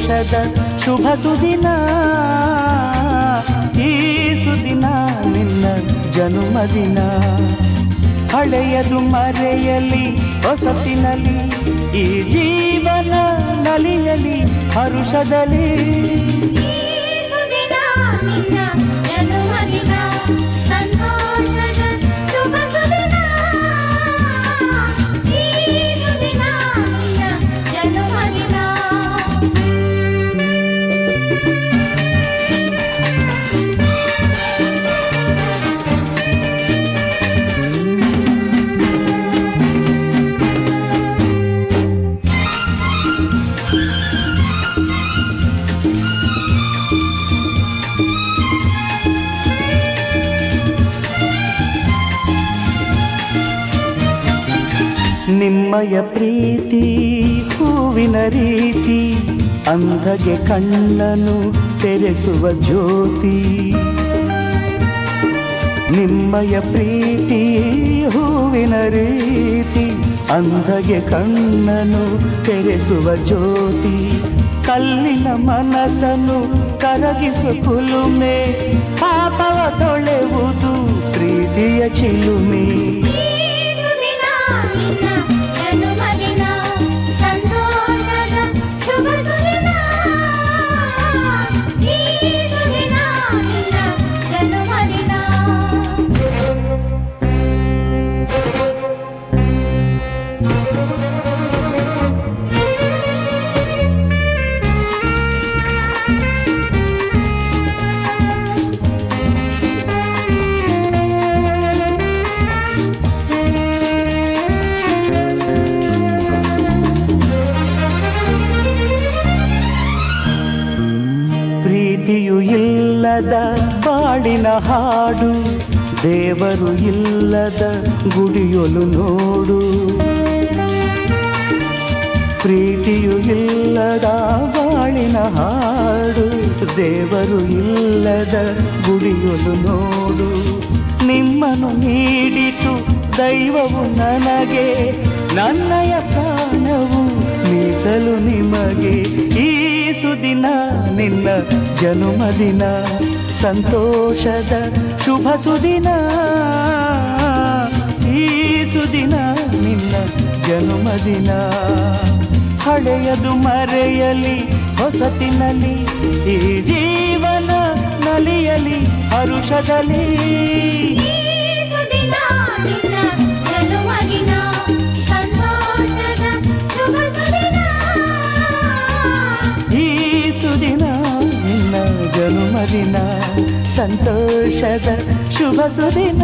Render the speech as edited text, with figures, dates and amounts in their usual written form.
ಸಂತೋಷದ ಶುಭ ಸುದಿನ, ಈ ಸುದಿನ ನಿನ್ನ ಜನುಮದಿನ. ಹಳೆಯದು ಮರೆಯಲಿ ಹೊಸತಿನಲ್ಲಿ, ಈ ಜೀವನ ನಲಿಯಲಿ ಹರುಷದಲ್ಲಿ. ನಿಮ್ಮಯ ಪ್ರೀತಿ ಹೂವಿನ ರೀತಿ, ಅಂಧಗೆ ಕಣ್ಣನು ತೆರೆಸುವ ಜ್ಯೋತಿ. ನಿಮ್ಮಯ ಪ್ರೀತಿ ಹೂವಿನ ರೀತಿ, ಅಂಧಗೆ ಕಣ್ಣನು ತೆರೆಸುವ ಜ್ಯೋತಿ. ಕಲ್ಲಿನ ಮನಸ್ಸನ್ನು ಕರಗಿಸು ಕುಲುಮೆ, ಪಾಪವ ತೊಳೆವುದು ಪ್ರೀತಿಯ ಚಿಲುಮೆ. ಪ್ರೀತಿಯು ಇಲ್ಲದ ಬಾಳಿನ ಹಾಡು, ದೇವರು ಇಲ್ಲದ ಗುಡಿಯೊಲು ನೋಡು. ಪ್ರೀತಿಯು ಇಲ್ಲದ ಬಾಳಿನ ಹಾಡು, ದೇವರು ಇಲ್ಲದ ಗುಡಿಯೊಲು ನೋಡು. ನಿಮ್ಮನ್ನು ನೀಡಿತು ದೈವವು ನನಗೆ, ನನ್ನಯ ಪ್ರಾಣವು ಮೀಸಲು ನಿಮಗೆ. ಈ ಸುದಿನ ನಿನ್ನ ಜನುಮದಿನ, ಸಂತೋಷದ ಶುಭ ಸುದಿನ, ಈ ಸುದಿನ ನಿನ್ನ ಜನುಮದಿನ. ಹಳೆಯದು ಮರೆಯಲಿ ಹೊಸತಿನಲ್ಲಿ, ಈ ಜೀವನ ನಲಿಯಲಿ ಹರುಷದಲ್ಲಿ. ಜನುಮದಿನ, ಸಂತೋಷದ ಶುಭ ಸುದಿನ.